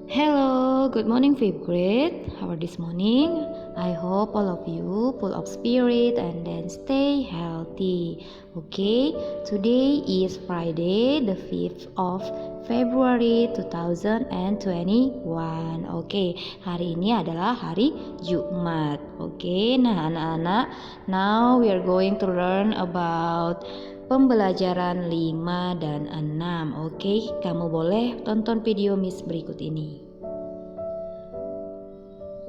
Hello, good morning fifth grade. How are this morning? I hope all of you full of spirit and then stay healthy. Okay, today is Friday, the 5th of February 2021. Okay, hari ini adalah hari Jumat. Okay, nah anak-anak, now we are going to learn about pembelajaran 5 dan 6. Oke, kamu boleh tonton video Miss berikut ini.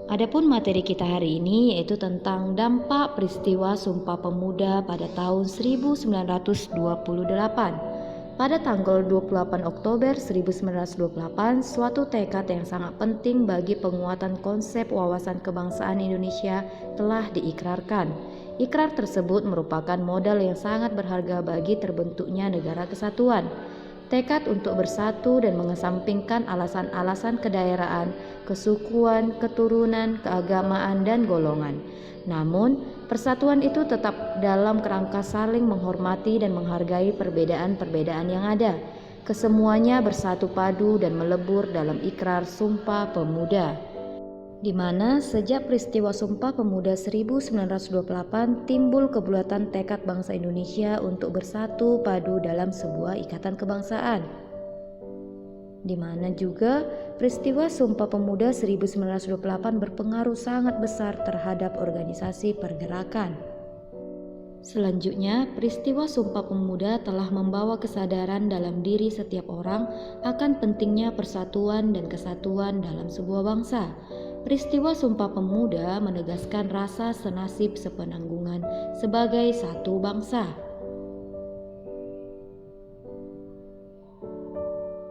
Adapun materi kita hari ini yaitu tentang dampak peristiwa Sumpah Pemuda pada tahun 1928. Pada tanggal 28 Oktober 1928, suatu tekad yang sangat penting bagi penguatan konsep wawasan kebangsaan Indonesia telah diikrarkan. Ikrar tersebut merupakan modal yang sangat berharga bagi terbentuknya negara kesatuan. Tekad untuk bersatu dan mengesampingkan alasan-alasan kedaerahan, kesukuan, keturunan, keagamaan, dan golongan. Namun, persatuan itu tetap dalam kerangka saling menghormati dan menghargai perbedaan-perbedaan yang ada. Kesemuanya bersatu padu dan melebur dalam ikrar Sumpah Pemuda, di mana sejak peristiwa Sumpah Pemuda 1928 timbul kebulatan tekad bangsa Indonesia untuk bersatu padu dalam sebuah ikatan kebangsaan. Di mana juga peristiwa Sumpah Pemuda 1928 berpengaruh sangat besar terhadap organisasi pergerakan. Selanjutnya, peristiwa Sumpah Pemuda telah membawa kesadaran dalam diri setiap orang akan pentingnya persatuan dan kesatuan dalam sebuah bangsa. Peristiwa Sumpah Pemuda menegaskan rasa senasib sepenanggungan sebagai satu bangsa.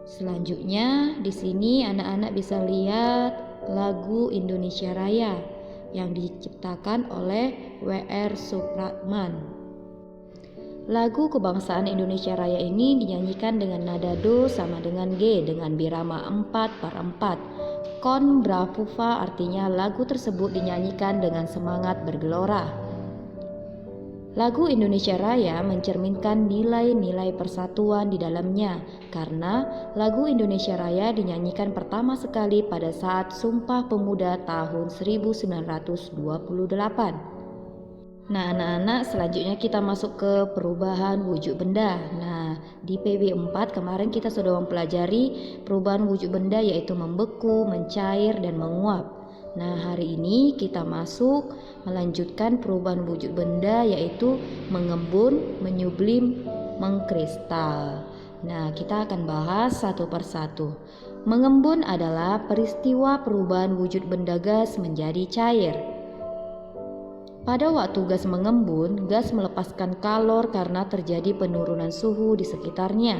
Selanjutnya, di sini anak-anak bisa lihat lagu Indonesia Raya yang diciptakan oleh W.R. Supratman. Lagu kebangsaan Indonesia Raya ini dinyanyikan dengan nada do sama dengan G dengan birama 4/4. Con bravuva artinya lagu tersebut dinyanyikan dengan semangat bergelora. Lagu Indonesia Raya mencerminkan nilai-nilai persatuan di dalamnya karena lagu Indonesia Raya dinyanyikan pertama sekali pada saat Sumpah Pemuda tahun 1928. Nah anak-anak, selanjutnya kita masuk ke perubahan wujud benda. Nah di PB 4 kemarin kita sudah mempelajari perubahan wujud benda yaitu membeku, mencair, dan menguap. Nah hari ini kita masuk melanjutkan perubahan wujud benda yaitu mengembun, menyublim, mengkristal. Nah kita akan bahas satu persatu. Mengembun adalah peristiwa perubahan wujud benda gas menjadi cair. Pada waktu gas mengembun, gas melepaskan kalor karena terjadi penurunan suhu di sekitarnya.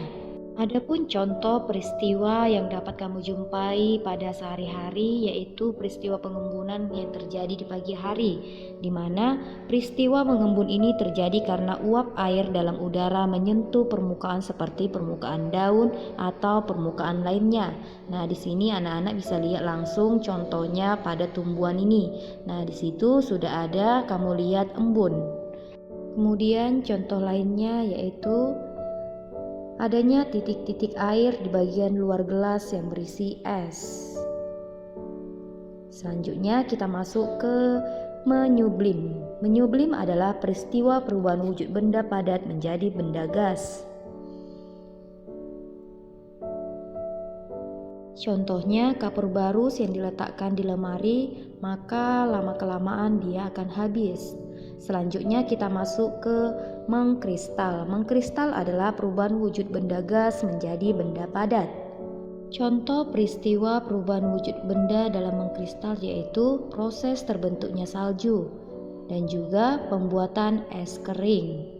Adapun contoh peristiwa yang dapat kamu jumpai pada sehari-hari yaitu peristiwa pengembunan yang terjadi di pagi hari, di mana peristiwa mengembun ini terjadi karena uap air dalam udara menyentuh permukaan seperti permukaan daun atau permukaan lainnya. Nah, di sini anak-anak bisa lihat langsung contohnya pada tumbuhan ini. Nah, di situ sudah ada kamu lihat embun. Kemudian contoh lainnya yaitu adanya titik-titik air di bagian luar gelas yang berisi es. Selanjutnya kita masuk ke menyublim. Menyublim adalah peristiwa perubahan wujud benda padat menjadi benda gas. Contohnya kapur barus yang diletakkan di lemari, maka lama-kelamaan dia akan habis. Selanjutnya kita masuk ke mengkristal. Mengkristal adalah perubahan wujud benda gas menjadi benda padat. Contoh peristiwa perubahan wujud benda dalam mengkristal yaitu proses terbentuknya salju dan juga pembuatan es kering.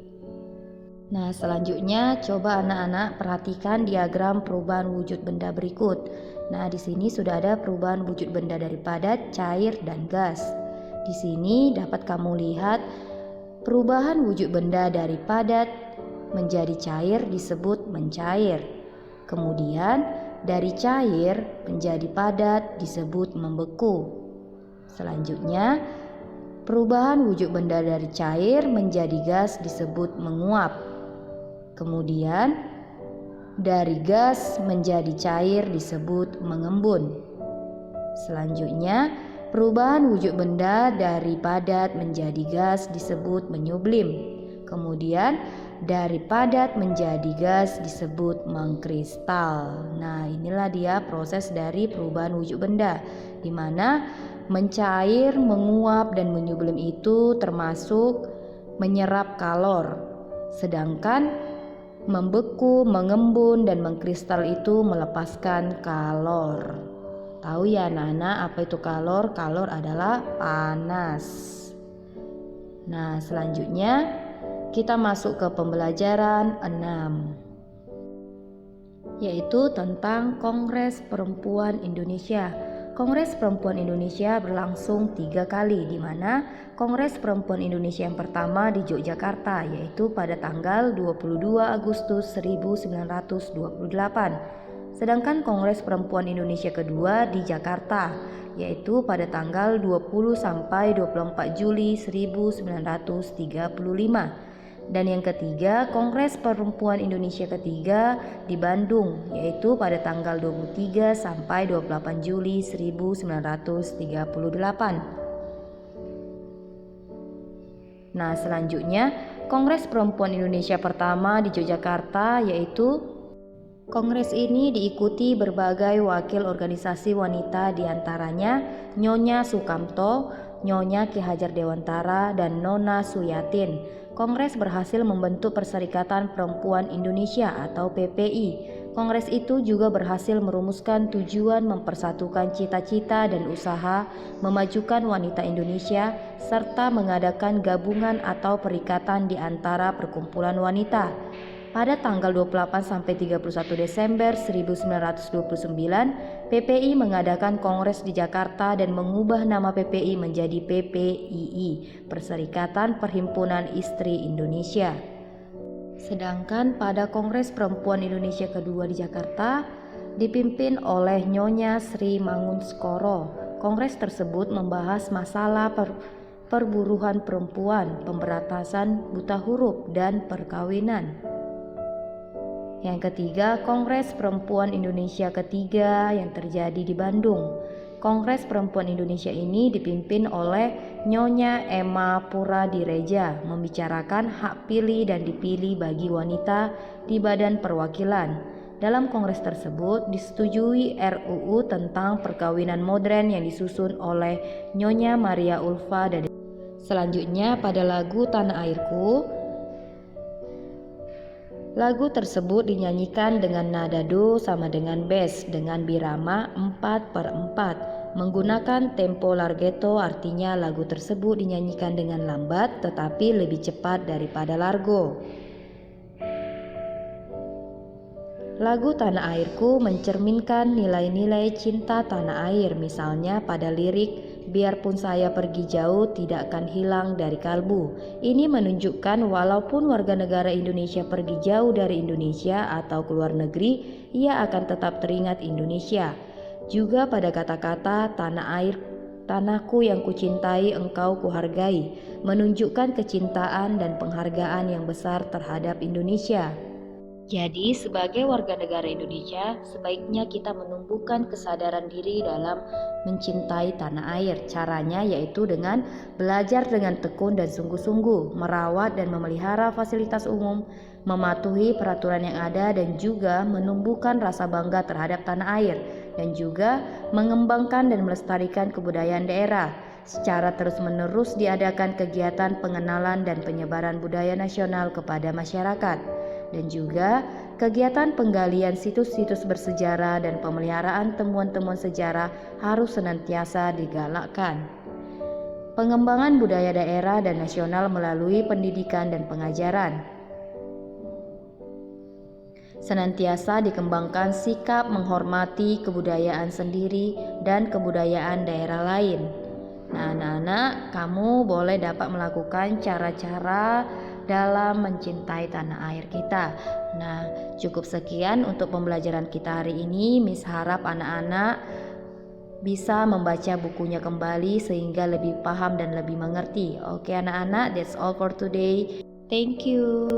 Nah, selanjutnya coba anak-anak perhatikan diagram perubahan wujud benda berikut. Nah, di sini sudah ada perubahan wujud benda dari padat, cair, dan gas. Di sini dapat kamu lihat perubahan wujud benda dari padat menjadi cair disebut mencair. Kemudian dari cair menjadi padat disebut membeku. Selanjutnya, perubahan wujud benda dari cair menjadi gas disebut menguap. Kemudian dari gas menjadi cair disebut mengembun. Selanjutnya, perubahan wujud benda dari padat menjadi gas disebut menyublim. Kemudian, dari padat menjadi gas disebut mengkristal. Nah, inilah dia proses dari perubahan wujud benda, di mana mencair, menguap, dan menyublim itu termasuk menyerap kalor. Sedangkan membeku, mengembun, dan mengkristal itu melepaskan kalor. Tahu ya anak-anak apa itu kalor? Kalor adalah panas. Nah, selanjutnya kita masuk ke pembelajaran 6, yaitu tentang Kongres Perempuan Indonesia. Kongres Perempuan Indonesia berlangsung 3 kali, di mana Kongres Perempuan Indonesia yang pertama di Yogyakarta, yaitu pada tanggal 22 Agustus 1928. Sedangkan Kongres Perempuan Indonesia kedua di Jakarta, yaitu pada tanggal 20 sampai 24 Juli 1935. Dan yang ketiga, Kongres Perempuan Indonesia ketiga di Bandung, yaitu pada tanggal 23 sampai 28 Juli 1938. Nah, selanjutnya Kongres Perempuan Indonesia pertama di Yogyakarta, yaitu Kongres ini diikuti berbagai wakil organisasi wanita, diantaranya Nyonya Sukamto, Nyonya Ki Hajar Dewantara, dan Nona Suyatin. Kongres berhasil membentuk Perserikatan Perempuan Indonesia atau PPI. Kongres itu juga berhasil merumuskan tujuan mempersatukan cita-cita dan usaha memajukan wanita Indonesia, serta mengadakan gabungan atau perikatan di antara perkumpulan wanita. Pada tanggal 28 sampai 31 Desember 1929, PPI mengadakan kongres di Jakarta dan mengubah nama PPI menjadi PPII, Perserikatan Perhimpunan Istri Indonesia. Sedangkan pada Kongres Perempuan Indonesia kedua di Jakarta dipimpin oleh Nyonya Sri Mangunskoro. Kongres tersebut membahas masalah perburuhan perempuan, pemberantasan buta huruf, dan perkawinan. Yang ketiga, Kongres Perempuan Indonesia ketiga yang terjadi di Bandung. Kongres Perempuan Indonesia ini dipimpin oleh Nyonya Emma Puradireja, membicarakan hak pilih dan dipilih bagi wanita di Badan Perwakilan. Dalam kongres tersebut disetujui RUU tentang perkawinan modern yang disusun oleh Nyonya Maria Ulfa. Dan selanjutnya pada lagu Tanah Airku, lagu tersebut dinyanyikan dengan nada do sama dengan bass dengan birama 4/4 menggunakan tempo larghetto, artinya lagu tersebut dinyanyikan dengan lambat tetapi lebih cepat daripada largo. Lagu Tanah Airku mencerminkan nilai-nilai cinta tanah air, misalnya pada lirik biarpun saya pergi jauh tidak akan hilang dari kalbu. Ini menunjukkan walaupun warga negara Indonesia pergi jauh dari Indonesia atau keluar negeri, ia akan tetap teringat Indonesia. Juga pada kata-kata tanah air, tanahku yang kucintai engkau kuhargai, menunjukkan kecintaan dan penghargaan yang besar terhadap Indonesia. Jadi, sebagai warga negara Indonesia, sebaiknya kita menumbuhkan kesadaran diri dalam mencintai tanah air. Caranya yaitu dengan belajar dengan tekun dan sungguh-sungguh, merawat dan memelihara fasilitas umum, mematuhi peraturan yang ada, dan juga menumbuhkan rasa bangga terhadap tanah air, dan juga mengembangkan dan melestarikan kebudayaan daerah. Secara terus-menerus diadakan kegiatan pengenalan dan penyebaran budaya nasional kepada masyarakat, dan juga kegiatan penggalian situs-situs bersejarah dan pemeliharaan temuan-temuan sejarah harus senantiasa digalakkan. Pengembangan budaya daerah dan nasional melalui pendidikan dan pengajaran. Senantiasa dikembangkan sikap menghormati kebudayaan sendiri dan kebudayaan daerah lain. Nah, anak-anak, kamu boleh dapat melakukan cara-cara dalam mencintai tanah air kita. Nah, cukup sekian untuk pembelajaran kita hari ini. Miss harap anak-anak bisa membaca bukunya kembali sehingga lebih paham dan lebih mengerti. Oke anak-anak, that's all for today. Thank you.